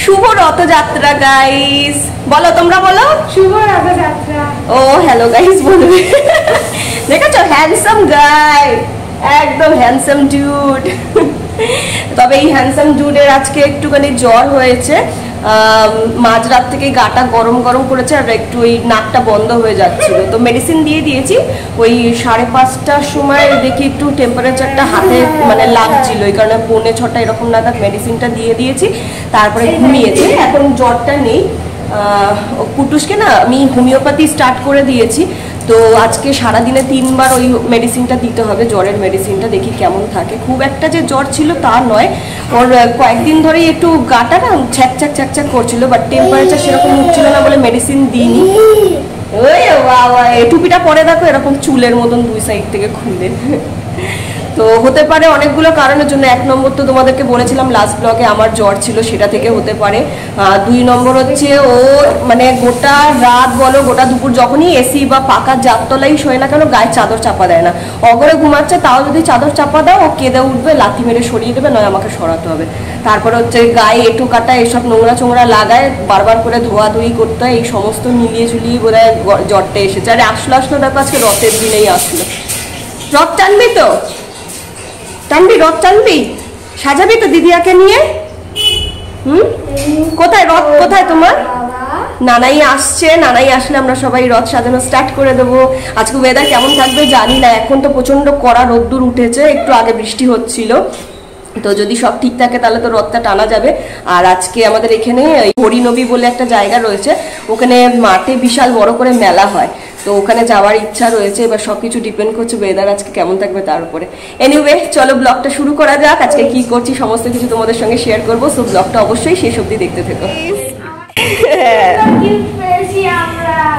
শুভ Rathyatra guys, বলো তোমরা বলো শুভ রথযাত্রা। ও হ্যালো গাইস বলবে। দেখেছো হ্যান্ডসাম গাই, একদম হ্যান্ডসাম ডিউড। তবে এই হ্যান্ডসাম ডিউডের আজকে একটুখানি জ্বর হয়েছে, মাঝরাত থেকে গাটা গরম গরম করেছে আর একটু ওই নাকটা বন্ধ হয়ে যাচ্ছিল, তো মেডিসিন দিয়ে দিয়েছি। ওই 5:30টার সময় দেখি একটু টেম্পারেচারটা হাতে মানে লাগছিল, এই কারণে 5:45 এরকম নাগাদ মেডিসিনটা দিয়ে দিয়েছি, তারপরে ঘুমিয়েছে। এখন জ্বরটা নেই। কুটুসকে না আমি হোমিওপ্যাথি স্টার্ট করে দিয়েছি, তো আজকে সারাদিনে 3 বার ওই মেডিসিনটা দিতে হবে, জ্বরের মেডিসিনটা, দেখি কেমন থাকে। খুব একটা যে জ্বর ছিল তা নয়, ওর কয়েকদিন ধরেই একটু গাটা না ছ্যাকছ্যাক ছ্যাকছ্যাক করছিল, বাট টেম্পারেচার সেরকম উঠছিল না বলে মেডিসিন দিইনি। ওই বাবা, টুপিটা পরে দেখো এরকম চুলের মতন দুই সাইড থেকে খুলে। তো হতে পারে অনেকগুলো কারণের জন্য। 1 নম্বর তো তোমাদেরকে বলেছিলাম লাস্ট ব্লগে আমার জ্বর ছিল, সেটা থেকে হতে পারে। 2 নম্বর হচ্ছে ও মানে গোটা রাত বলো গোটা দুপুর যখনই এসি বা পাকা জাততলাই শোয় না কেন গায়ে চাদর চাপা দেয় না, অগরে ঘুমাচ্ছে তাও যদি চাদর চাপা দাও ও কেঁদে উঠবে, লাথি মেরে সরিয়ে দেবে, নয় আমাকে সরাতে হবে। তারপরে হচ্ছে গায়ে এঁটো কাটা এসব নোংরা চোংরা লাগায়, বারবার করে ধোয়াধুয়ি করতে হয়, এই সমস্ত মিলিয়ে ঝুলিয়ে বোধহয় জ্বরটা এসেছে। আরে আসলো দেখো আজকে রথের দিনেই আসলো। রথ টানবি তো? টানবি রথ টানবি? সাজাবি তো দিদিয়াকে নিয়ে? কোথায় রথ, কোথায় তোমার? নানাই আসছে, নানাই আসলে আমরা সবাই রথ সাজানো স্টার্ট করে দেবো। আজকে ওয়েদার কেমন থাকবে জানি না, এখন তো প্রচন্ড কড়া রোদ্দুর উঠেছে, একটু আগে বৃষ্টি হচ্ছিল, তো যদি সব ঠিক থাকে তাহলে তো রথটা টানা যাবে। আর আজকে আমাদের এখানে হরিনবী বলে একটা জায়গা রয়েছে, ওখানে মাঠে বিশাল বড় করে মেলা হয়, তো ওখানে যাওয়ার ইচ্ছা রয়েছে। এবার সবকিছু ডিপেন্ড করছে ওয়েদার আজকে কেমন থাকবে তার উপরে। এনিওয়ে চলো ব্লগটা শুরু করা যাক। আজকে কি করছি সমস্ত কিছু তোমাদের সঙ্গে শেয়ার করবো, সো ব্লগটা অবশ্যই শেষ অবধি দেখতে থেকো।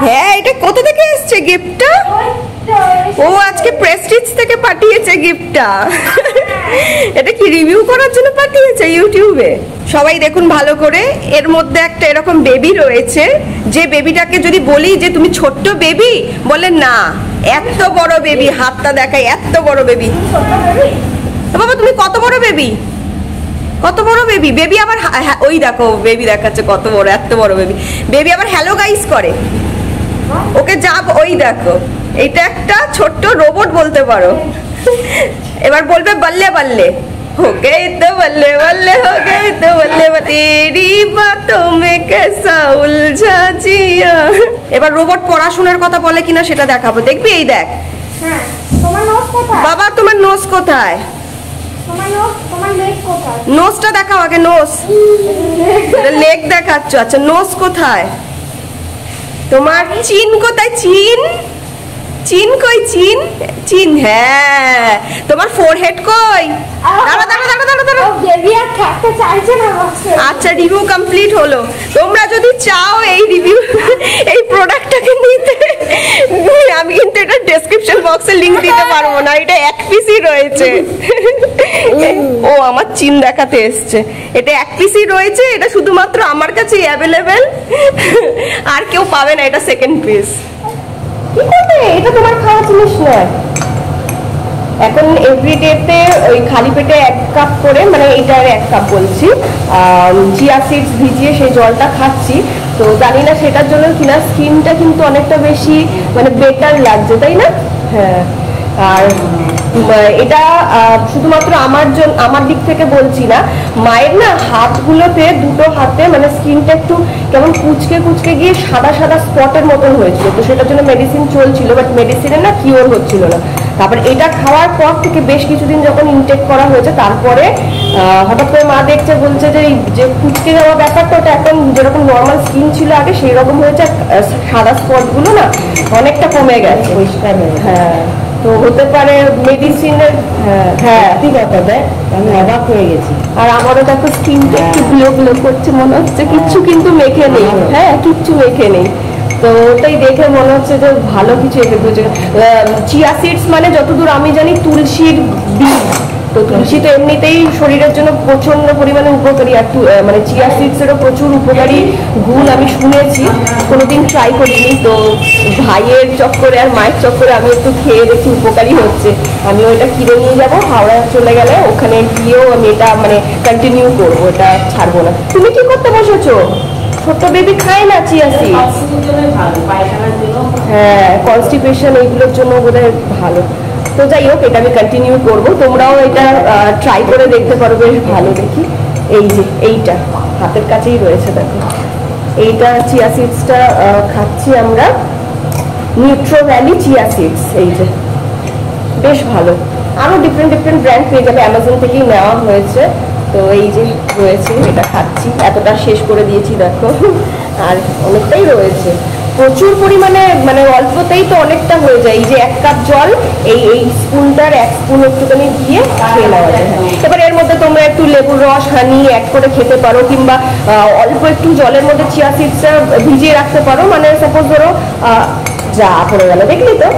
হ্যাঁ, এটা কোথা থেকে এসছে গিফটটা? ও আজকে প্রেস্টিজ থেকে পাঠিয়েছে গিফটটা। এটা কি রিভিউ করার জন্য পাঠিয়েছে ইউটিউবে? সবাই দেখুন ভালো করে, এর মধ্যে একটা এরকম বেবি রয়েছে, যে বেবিটাকে যদি বলি যে তুমি ছোট্ট বেবি, বলে না এত বড় বেবি, হাতটা দেখাই এত বড় বেবি। বাবা তুমি কত বড় বেবি, কত বড় বেবি? বেবি আবার ওই দেখো বেবি দেখাচ্ছে কত বড়, এত বড় বেবি। বেবি আবার হ্যালো গাইস করে, ওকে যা ওই দেখো, এটা একটা ছোট্ট রোবট বলতে পারো। এবার বলবে বল্লে বল্লে, हो गए तो बल्ले बल्ले, हो गए तो बल्ले बल्ले, तेरी बातों में कैसा उलझा जिया। এবার রোবট পড়াশোনার কথা বলে কিনা সেটা দেখাবো, দেখবি? এই দেখ। হ্যাঁ, তোমার নোজ কোথায়? বাবা তোমার নোজ কোথায়? তোমার লেগ কোথায়? নোজটা দেখাও আগে, নোজ। লেগ দেখাচ্ছ, আচ্ছা নোজ কোথায়? তোমার চিন কোথায়? চিন, চিন কই? চিন, চিন, হ্যাঁ। তোমার ফোরহেড কই? দাঁড়া দাঁড়া দাঁড়া দাঁড়া দাঁড়া, বেবি আর থাকতে চাইছে না বক্সে। আচ্ছা রিভিউ কমপ্লিট হলো। তোমরা যদি চাও এই রিভিউ এই প্রোডাক্টটাকে নিতে, আমি কিন্তু এটা ডেসক্রিপশন বক্সে লিংক দিতে পারবো না, এটা 1 পিসই রয়েছে। ও আমার চিন দেখাতে এসছে, এটা 1 পিসই রয়েছে, এটা শুধুমাত্র আমার কাছেই অ্যাভেলেবেল, আর কেউ পাবে না, এটা সেকেন্ড পিস। কি করবে? এটা তোমার খাওয়া জিনিস নয়। এখন এভরিডেতে ওই খালি পেটে 1 কাপ করে, মানে এটার 1 কাপ বলছি, চিয়া সিডস ভিজিয়ে সেই জলটা খাচ্ছি। তো জানি না সেটার জন্য কিনা স্কিনটা কিন্তু অনেকটা বেশি মানে বেটার লাগছে, তাই না? হ্যাঁ, আর এটা শুধুমাত্র আমার দিক থেকে বলছি না, মায়ের না হাতগুলোতে, দুটো হাতে মানে স্কিনটা একটু কেমন কুচকে কুচকে গিয়ে সাদা সাদা স্পটের মতন হয়েছিল, তো সেটার জন্য মেডিসিন চলছিল, বাট মেডিসিনে না কিওর হচ্ছিল না। তারপর এটা খাওয়ার পর থেকে বেশ কিছুদিন যখন ইনটেক করা হয়েছে, তারপরে হঠাৎ করে মা দেখছে, বলছে যে এই যে কুচকে যাওয়া ব্যাপারটা, ওটা এখন যেরকম নর্মাল স্কিন ছিল আগে সেই রকম হয়েছে, সাদা স্পটগুলো না অনেকটা কমে গেছে। হ্যাঁ, তো হতে পারে মেডিসিনের। হ্যাঁ ঠিক কথা, দেখ আমি অবাক হয়ে গেছি। আর আমারও দেখো স্কিনটা একটু গ্লো গ্লো করছে, মনে হচ্ছে কিচ্ছু কিন্তু মেখে নেই। হ্যাঁ, কিচ্ছু মেখে নেই, তো ওটাই দেখে মনে হচ্ছে যে ভালো কিছু এসে বুঝে। চিয়া সিডস মানে যতদূর আমি জানি তুলসীর বীজ, তো তো তুলসী তো এমনিতেই শরীরের জন্য প্রচন্ড পরিমাণে উপকারী, আর মানে চিয়া সিডসেরও প্রচুর উপকারী গুণ আমি শুনেছি, কোনোদিন ট্রাই করিনি। তো ভাইয়ের চক্করে আর মায়ের চক্করে আমি একটু খেয়ে দেখি উপকারী হচ্ছে, আমি ওইটা কিনে নিয়ে যাবো, হাওড়া চলে গেলে ওখানে গিয়েও আমি এটা মানে কন্টিনিউ করবো, এটা ছাড়বো না। তুমি কি করতে বসেছো? ছোট্ট বেবি খায় না চিয়া সিডস? হ্যাঁ, কনস্টিপেশন এইগুলোর জন্য বোধহয় ভালো। তো যাই হোক, এটা আমি কন্টিনিউ করবো, তোমরাও এটা ট্রাই করে দেখতে পারো, বেশ ভালো দেখি। এই যে এইটা হাতের কাছেই রয়েছে, দেখো এইটা চিয়া সিডসটা খাচ্ছি আমরা, নিউট্রো ভ্যালি চিয়া সিডস। এই যে বেশ ভালো, আরও ডিফারেন্ট ডিফারেন্ট ব্র্যান্ড পেয়ে যাবে, অ্যামাজন থেকেই নেওয়া হয়েছে। তো এই যে রয়েছে, এটা খাচ্ছি, এতটা শেষ করে দিয়েছি দেখো, আর অনেকটাই রয়েছে, প্রচুর পরিমাণে, মানে অল্পতেই তো অনেকটা হয়ে যায়। এই যে 1 কাপ জল, এই স্পুনটার 1 স্পুন একটুখানি দিয়ে খেয়ে নেওয়া যায়। এবার এর মধ্যে তোমরা একটু লেবুর রস, হানি অ্যাড করে খেতে পারো, কিংবা অল্প একটু জলের মধ্যে চিয়া সিডসটা ভিজিয়ে রাখতে পারো। মানে সাপোজ ধরো যা পড়ে গেল, দেখলি তো,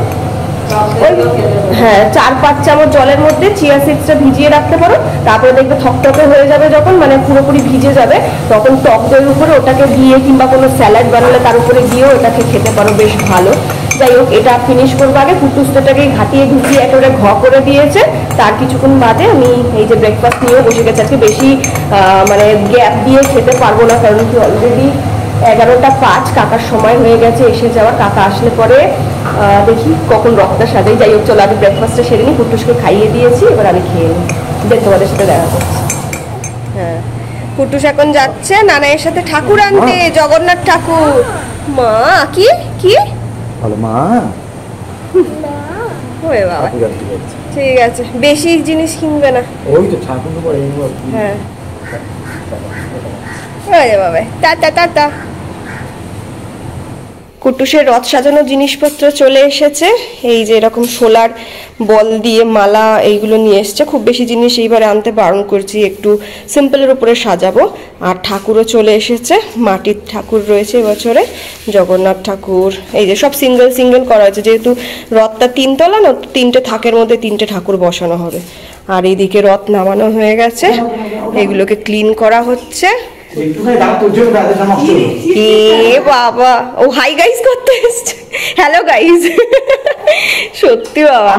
হ্যাঁ 4-5 চামচ জলের মধ্যে চিয়া সিডসটা ভিজিয়ে রাখতে পারো, তারপরে দেখবে থকথকে হয়ে যাবে যখন, মানে পুরোপুরি ভিজে যাবে, তখন টক দইয়ের উপরে ওটাকে দিয়ে, কিংবা কোনো স্যালাড বানালে তার উপরে দিয়েও এটাকে খেতে পারো, বেশ ভালো। যাই হোক, এটা ফিনিশ করবো আগে। কুটুসটাকে ঘাটিয়ে ঘুটিয়ে একেবারে করে দিয়েছে, তার কিছুক্ষণ বাদে আমি এই যে ব্রেকফাস্ট নিয়েও বসে গেছি। আজকে বেশি মানে গ্যাপ দিয়ে খেতে পারবো না, কারণ কি অলরেডি 11টা 5, কাকার সময় হয়ে গেছে এসে যাওয়া। কাকা আসলে পরে দেখি কখন রক্তটা সাজাই। যাই হোক, চলো আগে ব্রেকফাস্টটা সেরে নিই, কুটুসকে খাইয়ে দিয়েছি, এবার আমি খেয়ে নিই, দেখ তোমাদের সাথে দেখা করছি। হ্যাঁ, কুটুস এখন যাচ্ছে নানাইয়ের সাথে ঠাকুর আনতে, জগন্নাথ ঠাকুর। মা কি কি ভালো মা, ওরে বাবা, ঠিক আছে, বেশি জিনিস কিনবে না। ওই তো ঠাকুর পরে। হ্যাঁ, ওরে বাবা, টাটা টাটা। কুটুসের রথ সাজানোর জিনিসপত্র চলে এসেছে, এই যে এরকম সোলার বল দিয়ে মালা এইগুলো নিয়ে এসছে। খুব বেশি জিনিস এইবারে আনতে বারণ করছি, একটু সিম্পলের উপরে সাজাবো। আর ঠাকুরও চলে এসেছে, মাটির ঠাকুর রয়েছে এবছরে, জগন্নাথ ঠাকুর। এই যে সব সিঙ্গেল সিঙ্গেল করা হয়েছে, যেহেতু রথটা 3 তলা না, 3টে থাকের মধ্যে 3টে ঠাকুর বসানো হবে। আর এইদিকে রথ নামানো হয়ে গেছে, এগুলোকে ক্লিন করা হচ্ছে। এ বাবা, ও হাই গাইস করতে এসছে, হ্যালো গাইস। সত্যি বাবা,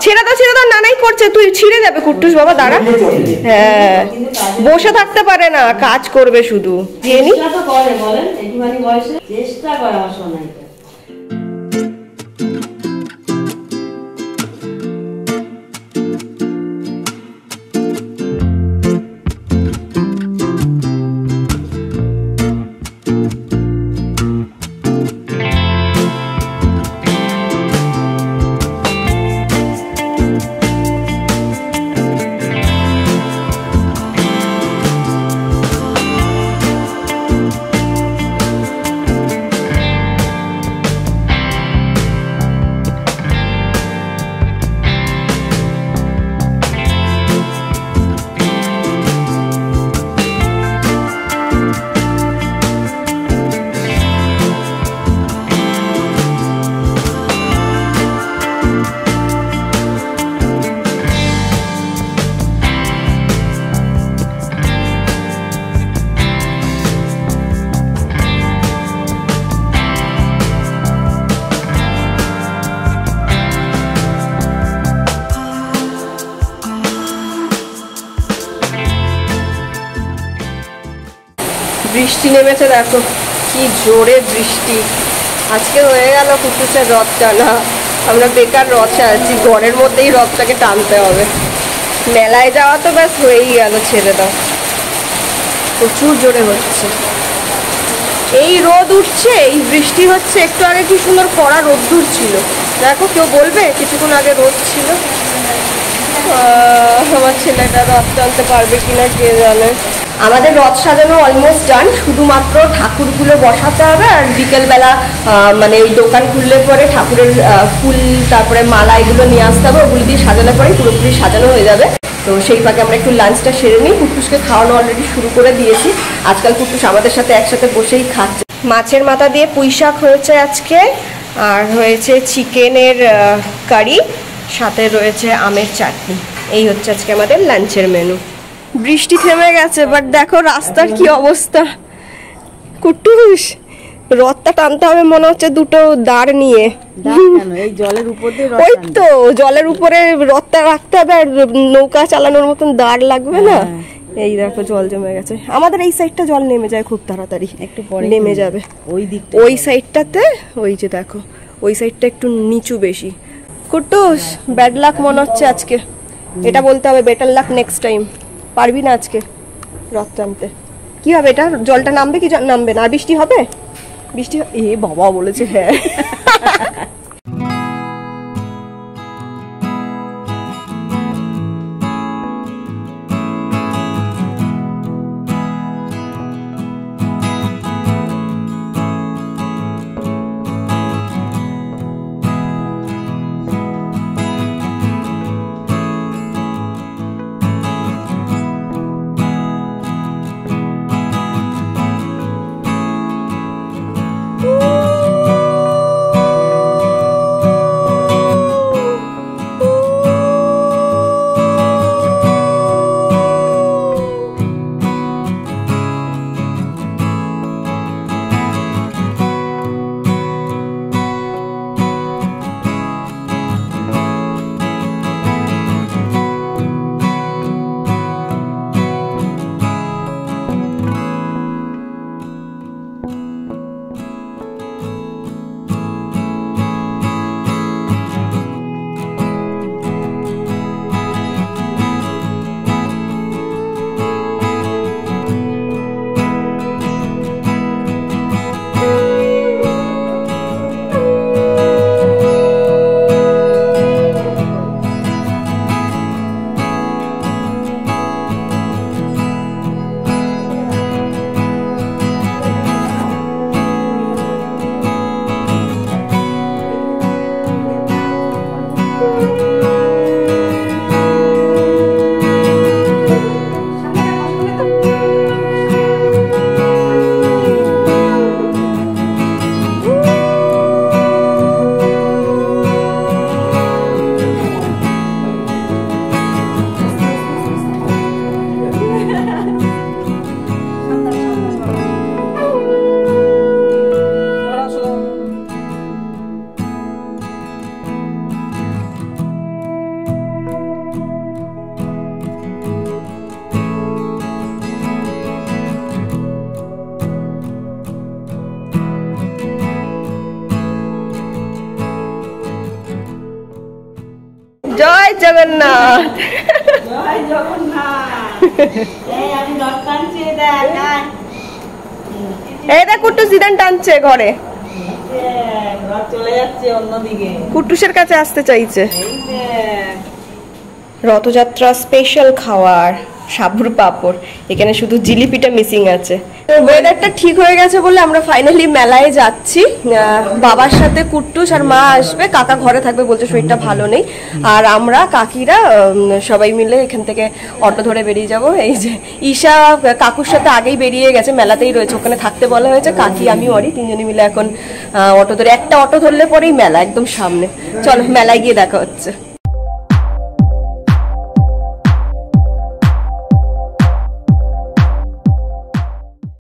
ছেড়ে দাও নানাই করছে, তুই ছিঁড়ে যাবে কুট্টুস বাবা, দাঁড়া। হ্যাঁ, বসে থাকতে পারে না, কাজ করবে শুধু। চেষ্টা করা শোনাই। বৃষ্টি নেমেছে, দেখো কি জোরে বৃষ্টি। আজকে হয়ে গেল কুটুসের রথ টানা, আমরা বেকার রথ সাজাচ্ছি, ঘরের মধ্যেই রথটাকে টানতে হবে। মেলায় যাওয়া তো ব্যাস হয়েই গেল, ছেড়ে দাও, প্রচুর জোরে হচ্ছে। এই রোদ উঠছে, এই বৃষ্টি হচ্ছে, একটু আগে কি সুন্দর কড়া রোদ্দুর ছিল, দেখো কেউ বলবে কিছুক্ষণ আগে রোদ ছিল। আমার ছেলেটা রথ টানতে পারবে কিনা কে জানে। আমাদের রথ সাজানো অলমোস্ট ডান, শুধুমাত্র ঠাকুরগুলো বসাতে হবে। আর বিকেলবেলা মানে ওই দোকান খুললে পরে ঠাকুরের ফুল, তারপরে মালা এগুলো নিয়ে আসতে হবে, ওগুলো দিয়ে সাজালে পরে পুরোপুরি সাজানো হয়ে যাবে। তো সেই ফাঁকে আমরা একটু লাঞ্চটা সেরে নিই। কুটুসকে খাওয়ানো অলরেডি শুরু করে দিয়েছি, আজকাল কুটুস আমাদের সাথে একসাথে বসেই খাচ্ছে। মাছের মাথা দিয়ে পুঁই শাক হয়েছে আজকে, আর হয়েছে চিকেনের কারি, সাথে রয়েছে আমের চাটনি। এই হচ্ছে আজকে আমাদের লাঞ্চের মেনু। বৃষ্টি থেমে গেছে, বাট দেখো রাস্তার কি অবস্থা। কুটুস, রথটা টানতে হবে মনে হচ্ছে দুটো দাঁড় নিয়ে। এই জলের উপর দিয়ে ওই তো জলের উপরে রথটা রাখতে হবে, আর নৌকা চালানোর মতন দাঁড় লাগবে না। এই দেখো জল জমে গেছে। আমাদের এই সাইডটা জল নেমে যায় খুব তাড়াতাড়ি, একটু পরে নেমে যাবে। ওই দিক ওই সাইডটাতে ওই যে দেখো ওই সাইডটা একটু নিচু বেশি। কুটুস, ব্যাড লাক মনে হচ্ছে আজকে। এটা বলতে হবে বেটার লাক নেক্সট টাইম। পারবি না আজকে রথ টানতে? কি হবে এটা? জলটা নামবে কি নামবে না? আর বৃষ্টি হবে? বৃষ্টি এ বাবা বলেছে হ্যাঁ। জয় জগন্নাথ। জয় জগন্নাথ। এই আমি রথ টানছি, দেখ এই দেখ কুট্টু সিদান টানছে ঘরে। রথ চলে যাচ্ছে অন্যদিকে। কুট্টুসের কাছে আসতে চাইছে। এই দেখ রথযাত্রা স্পেশাল খাবার সাবুর পাপড়। এখানে শুধু জিলিপিটা মিসিং আছে। ওয়েদারটা ঠিক হয়ে গেছে বলে আমরা ফাইনালি মেলায় যাচ্ছি। বাবার সাথে কুট্টুস আর মা আসবে, কাকা ঘরে থাকবে বলছে শরীরটা ভালো নেই। আর আমরা কাকিরা সবাই মিলে এখান থেকে অটো ধরে বেরিয়ে যাব। এই যে ঈশা কাকুর সাথে আগেই বেরিয়ে গেছে, মেলাতেই রয়েছে, ওখানে থাকতে বলা হয়েছে। কাকি আমি অরি তিনজনে মিলে এখন অটো ধরে, একটা অটো ধরলে পরেই মেলা একদম সামনে। চলো মেলায় গিয়ে দেখা হচ্ছে।